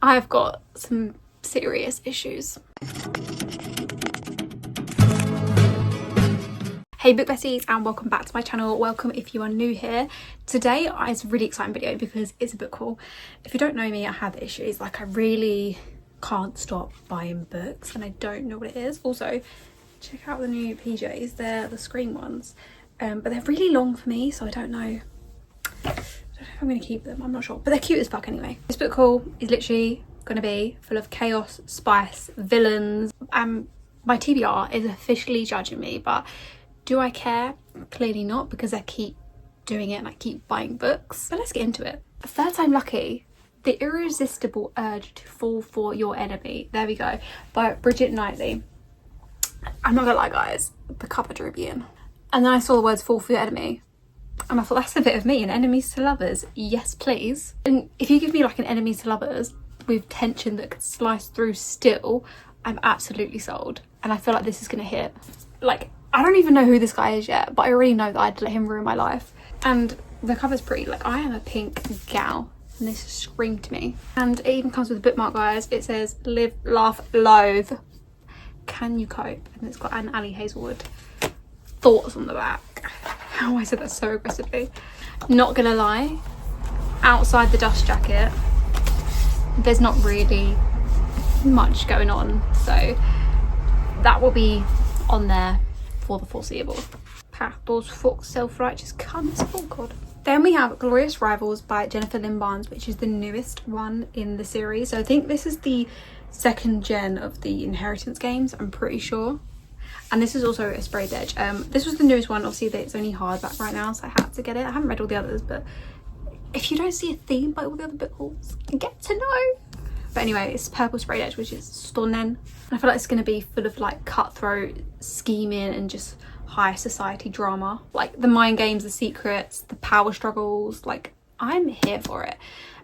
I've got some serious issues. Hey book besties, and welcome back to my channel. Welcome if you are new here. Today is a really exciting video because it's a book haul. If you don't know me, I have issues. Like, I really can't stop buying books and I don't know what it is. Also, check out the new PJs. They're the Scream ones, but they're really long for me, so I don't know if I'm going to keep them. I'm not sure, but they're cute as fuck anyway. This book haul is literally going to be full of chaos, spice, villains. My TBR is officially judging me, but do I care? Clearly not, because I keep doing it and I keep buying books. But let's get into it. Third time lucky. The Irresistible Urge to Fall for Your Enemy. There we go. By Bridget Knightley. I'm not gonna lie, guys. The cover drew me in. And then I saw the words fall for your enemy. And I thought, that's a bit of me. An enemies to lovers. Yes, please. And if you give me like an enemies to lovers with tension that could slice through still, I'm absolutely sold. And I feel like this is gonna hit. Like, I don't even know who this guy is yet, but I already know that I'd let him ruin my life. And the cover's pretty. Like, I am a pink gal and this screamed me. And it even comes with a bookmark, guys. It says live, laugh, loathe. Can you cope? And it's got an Ali Hazelwood thoughts on the back. How I said that so aggressively. Not gonna lie, outside the dust jacket, there's not really much going on. So that will be on there for the foreseeable. Those fuck self-righteous cunts. Oh god. Then we have Glorious Rivals by Jennifer Lynn Barnes, which is the newest one in the series. So I think this is the second gen of the Inheritance games, I'm pretty sure. And this is also a sprayed edge. This was the newest one. Obviously it's only hardback right now, so I had to get it. I haven't read all the others, but if you don't see a theme by all the other book hauls, get to know. But anyway, it's purple sprayed edge, which is stunning. I feel like it's going to be full of like cutthroat scheming and just high society drama, like the mind games, the secrets, the power struggles. Like, I'm here for it.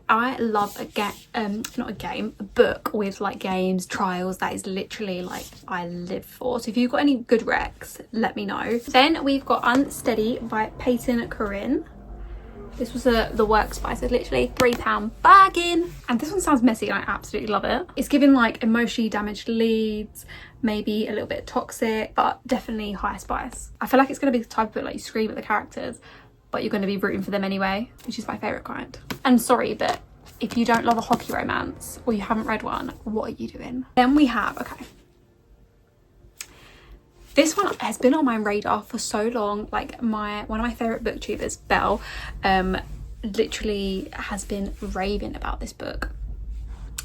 I love a book with like games, trials. That is literally like I live for. So if you've got any good recs, let me know. Then we've got Unsteady by Peyton Corinne. This was the work spice. It's literally £3 bargain. And this one sounds messy and I absolutely love it. It's giving like emotionally damaged leads, maybe a little bit toxic, but definitely high spice. I feel like it's going to be the type of book like you scream at the characters, but you're going to be rooting for them anyway, which is my favourite kind. And sorry, but if you don't love a hockey romance or you haven't read one, what are you doing? Then we have, okay, this one has been on my radar for so long. Like, one of my favourite booktubers, Belle, literally has been raving about this book.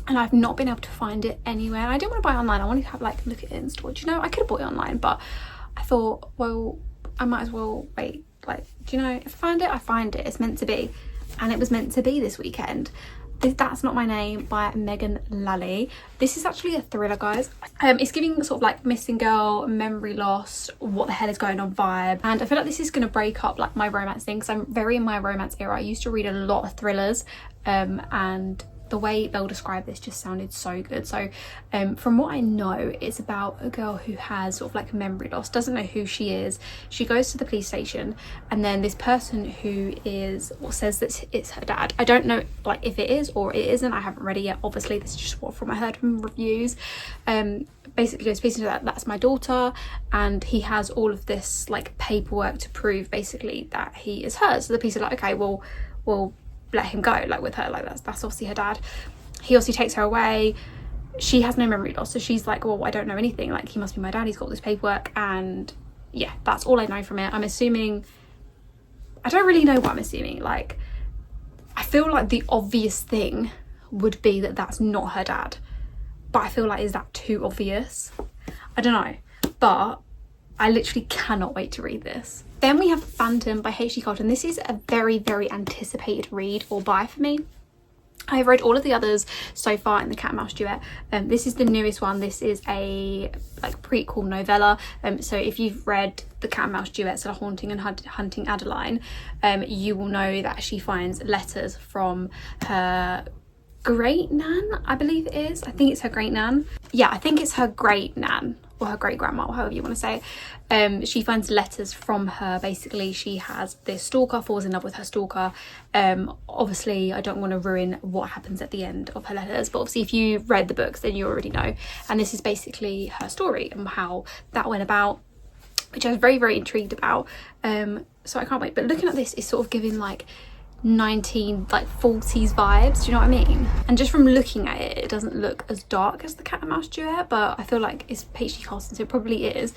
And I've not been able to find it anywhere. And I didn't want to buy it online. I wanted to have like look at it in storage. You know, I could have bought it online, but I thought, well, I might as well wait. Like, do you know, if I find it, I find it. It's meant to be. And it was meant to be this weekend. That's Not My Name by Megan Lally. This is actually a thriller, guys. It's giving sort of like missing girl, memory loss, what the hell is going on vibe. And I feel like this is going to break up like my romance thing, because I'm very in my romance era. I used to read a lot of thrillers, and the way Belle described this just sounded so good. So from what I know, it's about a girl who has sort of like memory loss, doesn't know who she is. She goes to the police station, and then this person who is, or says that it's her dad. I don't know like if it is or it isn't. I haven't read it yet. Obviously, this is just what I heard from reviews. Basically goes speaking to that's my daughter, and he has all of this like paperwork to prove basically that he is hers. So the police are like, okay, well let him go, like with her, like that's obviously her dad. He obviously takes her away. She has no memory loss, so she's like, well, I don't know anything, like he must be my dad, he's got all this paperwork. And yeah, that's all I know from it. I'm assuming, I don't really know what I'm assuming. Like, I feel like the obvious thing would be that that's not her dad, but I feel like, is that too obvious? I don't know, but I literally cannot wait to read this. Then we have Phantom by H.G. Carlton. This is a very, very anticipated read or buy for me. I've read all of the others so far in the Cat and Mouse duet. This is the newest one. This is a like prequel novella. So if you've read the Cat and Mouse duet, so Haunting and Hunting Adeline, you will know that she finds letters from her great nan, I believe it is. I think it's her great nan. Yeah, I think it's her great nan. or her great grandma, or however you want to say it. She finds letters from her. Basically, she has this stalker, falls in love with her stalker. Obviously, I don't want to ruin what happens at the end of her letters, but obviously if you read the books then you already know. And this is basically her story and how that went about, which I was very, very intrigued about. So I can't wait. But looking at this, it's sort of giving like 40s vibes, do you know what I mean? And just from looking at it, it doesn't look as dark as the Cat and Mouse duet, but I feel like it's PhD Carlson, so it probably is.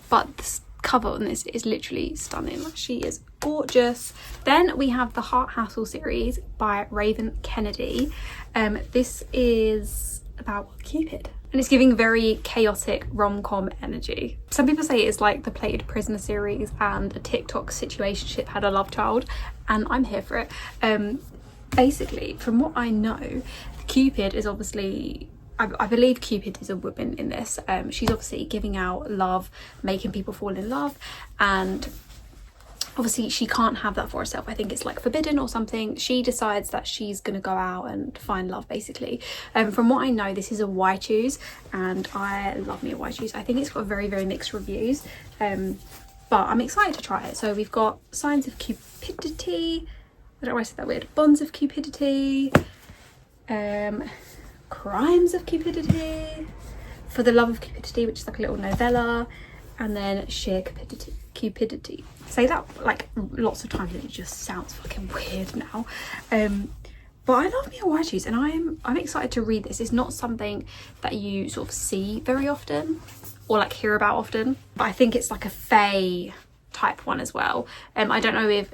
But the cover on this is literally stunning. Like, she is gorgeous. Then we have the Heart Hassle series by Raven Kennedy. This is about Cupid, and it's giving very chaotic rom-com energy. Some people say it's like the Plated Prisoner series and a TikTok situationship had a love child, and I'm here for it. Basically, from what I know, Cupid is obviously, I believe Cupid is a woman in this. She's obviously giving out love, making people fall in love, and obviously she can't have that for herself. I think it's like forbidden or something. She decides that she's gonna go out and find love, basically. From what I know, this is a Y choose, and I love me a Y choose. I think it's got very, very mixed reviews, but I'm excited to try it. So we've got Signs of Cupidity, I don't know why I said that weird, Bonds of Cupidity, Crimes of Cupidity, For the Love of Cupidity, which is like a little novella, and then Sheer Cupidity. Say that like lots of times and it just sounds fucking weird now. But I love me a Y choose, and I'm excited to read this. It's not something that you sort of see very often or like hear about often, but I think it's like a fae type one as well. I don't know if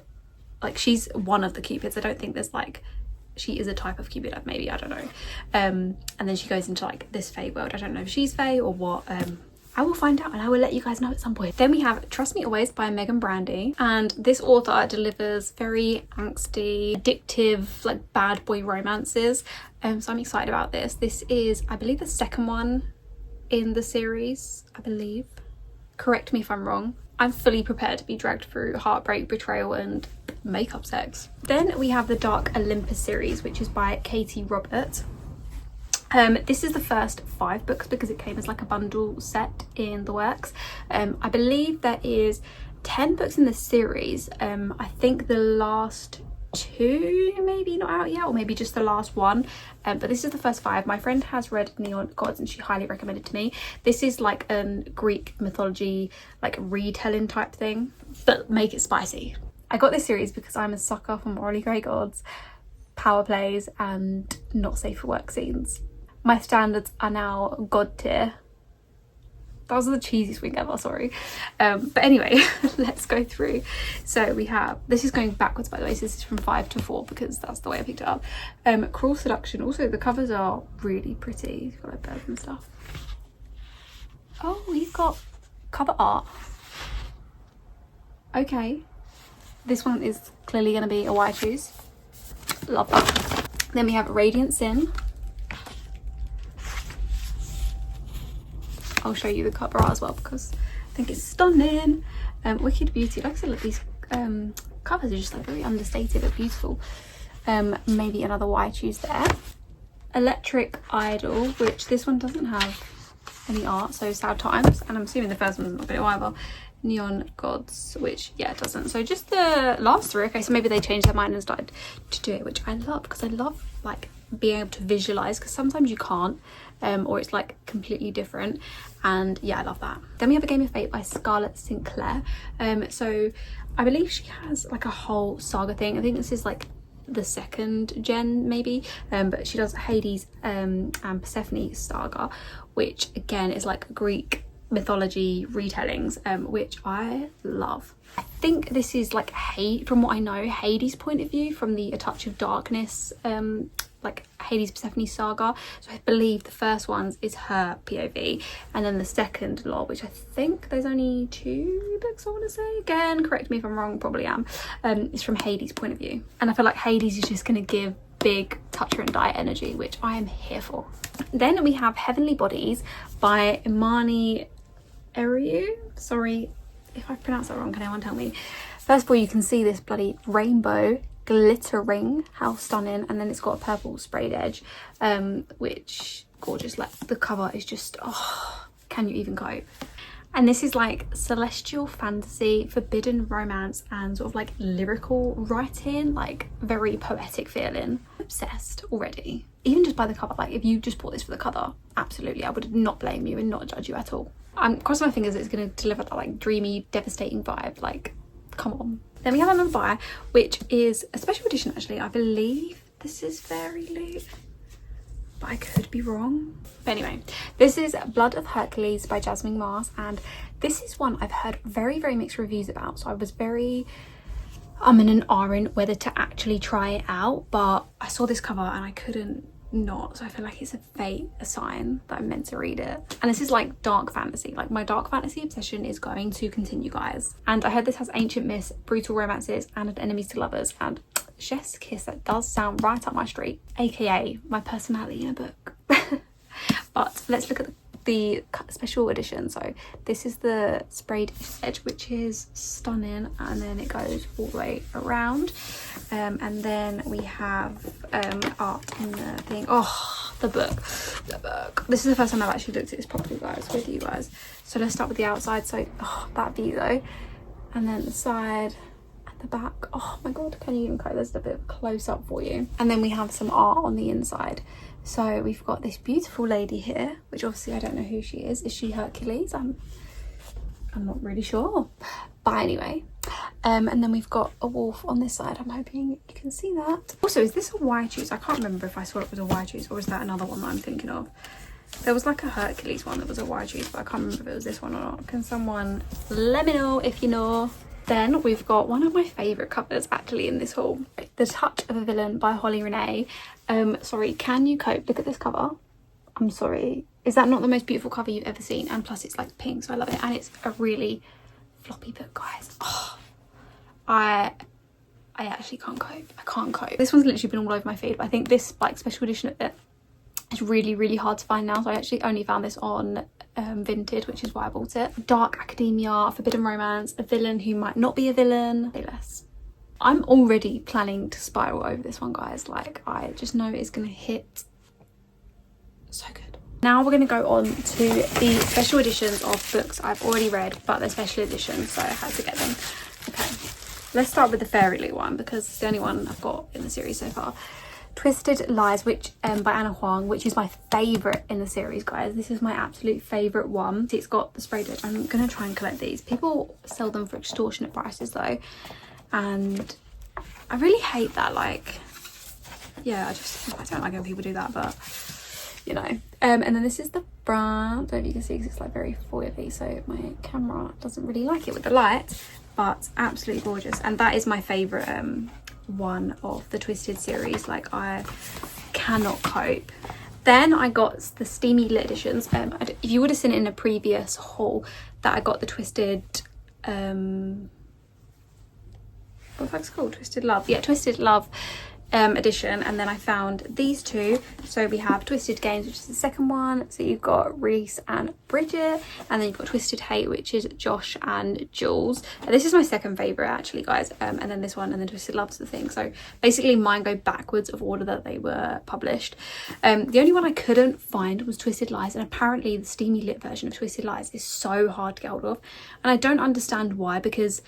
like she's one of the Cupids. I don't think there's like, she is a type of Cupid, maybe, I don't know. And then she goes into like this fae world. I don't know if she's fae or what. I will find out and I will let you guys know at some point. Then we have Trust Me Always by Megan Brandy, and this author delivers very angsty, addictive, like bad boy romances. So I'm excited about this. This is, I believe, the second one in the series, I believe. Correct me if I'm wrong. I'm fully prepared to be dragged through heartbreak, betrayal and makeup sex. Then we have the Dark Olympus series, which is by Katie Robert. This is the first 5 books because it came as like a bundle set in the works. I believe there is 10 books in the series. I think the last 2 maybe not out yet, or maybe just the last one, but this is the first 5. My friend has read Neon Gods and she highly recommended to me. This is like a Greek mythology like retelling type thing, but make it spicy. I got this series because I'm a sucker for morally grey gods, power plays and not safe for work scenes. My standards are now god tier. That was the cheesiest thing ever, sorry. But anyway, let's go through. So we have, this is going backwards by the way, so this is from 5 to 4 because that's the way I picked it up. Cruel Seduction. Also the covers are really pretty. You've got like birds and stuff. Oh, you've got cover art. Okay. This one is clearly going to be a Y choose. Love that. Then we have Radiant Sin. I'll show you the cover art as well because I think it's stunning. Wicked Beauty. Like I said, look, these covers are just like very understated but beautiful. Maybe another Y choose there. Electric Idol, which this one doesn't have any art, so Sad Times, and I'm assuming the first one's not going to either. Neon Gods, which yeah, it doesn't. So just the last 3. Okay, so maybe they changed their mind and started to do it, which I love because I love like being able to visualize, because sometimes you can't, or it's like completely different, and yeah, I love that. Then we have A Game of Fate by Scarlett Sinclair. So I believe she has like a whole saga thing. I think this is like the 2nd gen maybe, but she does Hades and Persephone saga, which again is like Greek mythology retellings, which I love. I think this is like from what I know, Hades' point of view from the A Touch of Darkness, like Hades Persephone saga. So I believe the first one is her POV, and then the second lot, which I think there's only 2 books I want to say, again correct me if I'm wrong, probably am, is from Hades' point of view, and I feel like Hades is just going to give big touch her and die energy, which I am here for. Then we have Heavenly Bodies by Imani Eriu. Sorry if I pronounced that wrong, can anyone tell me? First of all, you can see this bloody rainbow glittering, how stunning, and then it's got a purple sprayed edge, which gorgeous. Like the cover is just, oh, can you even cope? And this is like celestial fantasy, forbidden romance, and sort of like lyrical writing, like very poetic feeling. I'm obsessed already, even just by the cover. Like if you just bought this for the cover, absolutely, I would not blame you and not judge you at all. I'm crossing my fingers it's going to deliver that like dreamy, devastating vibe. Like, come on. Then we have another buy, which is a special edition actually. I believe this is Fairy Loot, but I could be wrong. But anyway, this is Blood of Hercules by Jasmine Mars, and this is one I've heard very, very mixed reviews about. So I was very in an R in whether to actually try it out, but I saw this cover and I couldn't not. So I feel like it's a fate, a sign that I'm meant to read it. And this is like dark fantasy. Like my dark fantasy obsession is going to continue, guys. And I heard this has ancient myths, brutal romances, and enemies to lovers, and chef's kiss, that does sound right up my street, aka my personality in a book. But let's look at the special edition. So this is the sprayed edge, which is stunning, and then it goes all the way around, and then we have art in the thing. Oh, the book. This is the first time I've actually looked at this properly, guys, with you guys. So let's start with the outside. So that view though, and then the side, the back. Oh my god, can you even cope? There's a bit of close up for you. And then we have some art on the inside. So we've got this beautiful lady here, which obviously I don't know who she is. Is she Hercules? I'm not really sure, but anyway. And then we've got a wolf on this side. I'm hoping you can see that. Also, is this a wide choose? I can't remember if I saw it was a wide choose, or is that another one that I'm thinking of? There was like a Hercules one that was a wide choose, but I can't remember if it was this one or not. Can someone let me know if you know? Then we've got one of my favourite covers actually in this haul, The Touch of a Villain by Holly Renee. Sorry, can you cope? Look at this cover. I'm sorry. Is that not the most beautiful cover you've ever seen? And plus it's like pink, so I love it. And it's a really floppy book, guys. Oh, I actually can't cope. I can't cope. This one's literally been all over my feed, but I think this like special edition of it is really, really hard to find now. So I actually only found this on Vinted, which is why I bought it. Dark academia, forbidden romance, a villain who might not be a villain. Say less. I'm already planning to spiral over this one, guys. Like, I just know it's gonna hit so good. Now we're gonna go on to the special editions of books I've already read, but they're special editions, so I had to get them. Okay, let's start with the Fairy Loot one, because it's the only one I've got in the series so far. Twisted Lies, which by Anna Huang, which is my favourite in the series, guys. This is my absolute favourite one. It's got the sprayed edge. I'm gonna try and collect these. People sell them for extortionate prices though, and I really hate that. Like, yeah, I don't like when people do that, but you know. And then this is the front. I don't know if you can see because it's like very foily, so my camera doesn't really like it with the light, but absolutely gorgeous. And that is my favourite one of the Twisted series. Like, I cannot cope. Then I got the steamy lit editions. If you would have seen it in a previous haul, that I got the Twisted what the fuck's it called? Twisted Love. Yeah, Twisted Love edition. And then I found these two. So we have Twisted Games, which is the second one. So you've got Reese and Bridget, and then you've got Twisted Hate, which is Josh and Jules. And this is my second favourite actually, guys. And then this one, and then Twisted Love's the thing. So basically mine go backwards of order that they were published. The only one I couldn't find was Twisted Lies, and apparently the steamy lit version of Twisted Lies is so hard to get hold of, and I don't understand why, because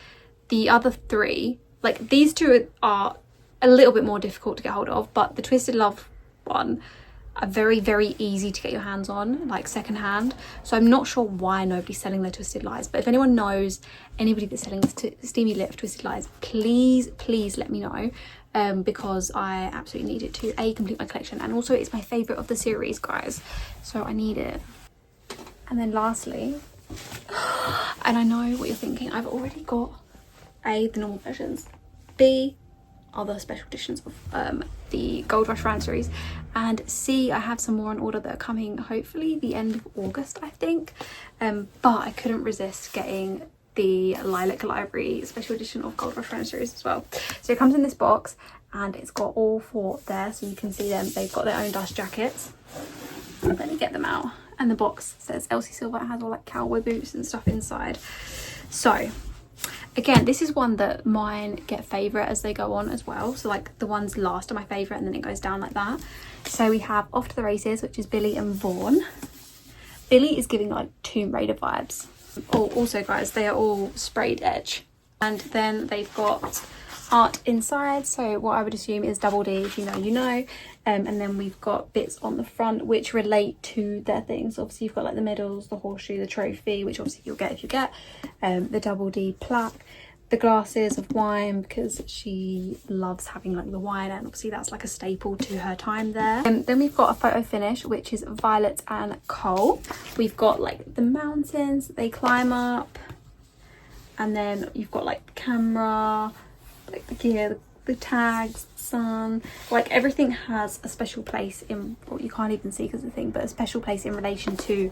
the other three, like these two are a little bit more difficult to get hold of, but the Twisted Love one are very, very easy to get your hands on, like secondhand. So I'm not sure why nobody's selling their Twisted Lies, but if anyone knows anybody that's selling steamy lit of Twisted Lies, please let me know, because I absolutely need it to complete my collection, and also it's my favorite of the series, guys, so I need it. And then lastly, and I know what you're thinking, I've already got the normal versions, B are the special editions of the Gold Rush Round series, and C, I have some more on order that are coming hopefully the end of August, I think, but I couldn't resist getting the Lilac Library special edition of Gold Rush Round series as well. So it comes in this box, and it's got all four there, so you can see them. They've got their own dust jackets. Let me get them out. And the box says Elsie Silver. It has all like cowboy boots and stuff inside. So again, this is one that mine get favourite as they go on as well. So like the ones last are my favourite, and then it goes down like that. So we have Off to the Races, which is Billy and Vaughn. Billy is giving like Tomb Raider vibes. Oh, also guys, they are all sprayed edge. And then they've got art inside, so what I would assume is double D, if you know you know. And then we've got bits on the front which relate to their things. Obviously you've got like the medals, the horseshoe, the trophy, which obviously you'll get if you get the double D plaque, the glasses of wine, because she loves having like the wine, and obviously that's like a staple to her time there. And then we've got a photo finish which is Violet and Cole. We've got like the mountains that they climb up, and then you've got like the camera, like the gear, the tags, the sun, like everything has a special place in, well, you can't even see because of the thing, but a special place in relation to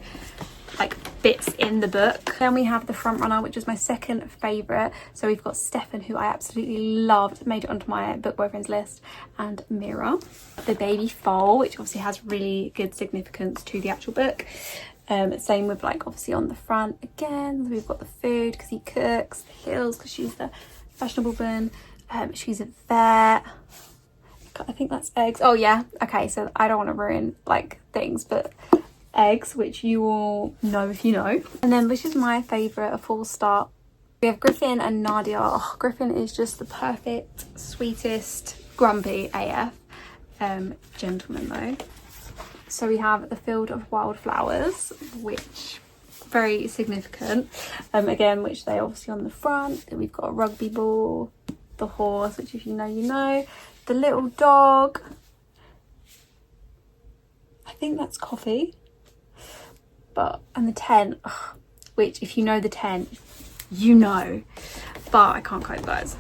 like bits in the book. Then we have the front runner, which is my second favourite. So we've got Stefan, who I absolutely loved, made it onto my book boyfriends list, and Mira. The baby foal, which obviously has really good significance to the actual book. Same with like obviously on the front again, we've got the food because he cooks, the hills because she's the fashionable woman, she's a vet, I think that's eggs. Oh yeah, okay, so I don't want to ruin like things, but eggs, which you all know if you know. And then which is my favourite, a full start, we have Griffin and Nadia. Oh, Griffin is just the perfect, sweetest, grumpy AF gentleman though. So we have the Field of Wildflowers, which very significant, again, which they obviously on the front. Then we've got a rugby ball, the horse, which if you know you know, the little dog, I think that's Coffee, but, and the tent, which if you know the tent you know, but I can't cope guys.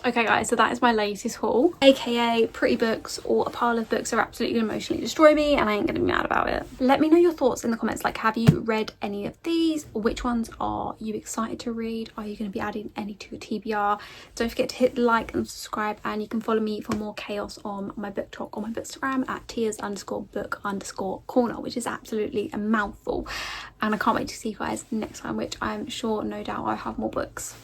Okay guys, so that is my latest haul, aka pretty books or a pile of books are absolutely gonna emotionally destroy me and I ain't gonna be mad about it. Let me know your thoughts in the comments, like have you read any of these? Which ones are you excited to read? Are you going to be adding any to your TBR? Don't forget to hit the like and subscribe, and you can follow me for more chaos on my BookTok or my Bookstagram at tias_book_corner, which is absolutely a mouthful, and I can't wait to see you guys next time, which I'm sure no doubt I'll have more books.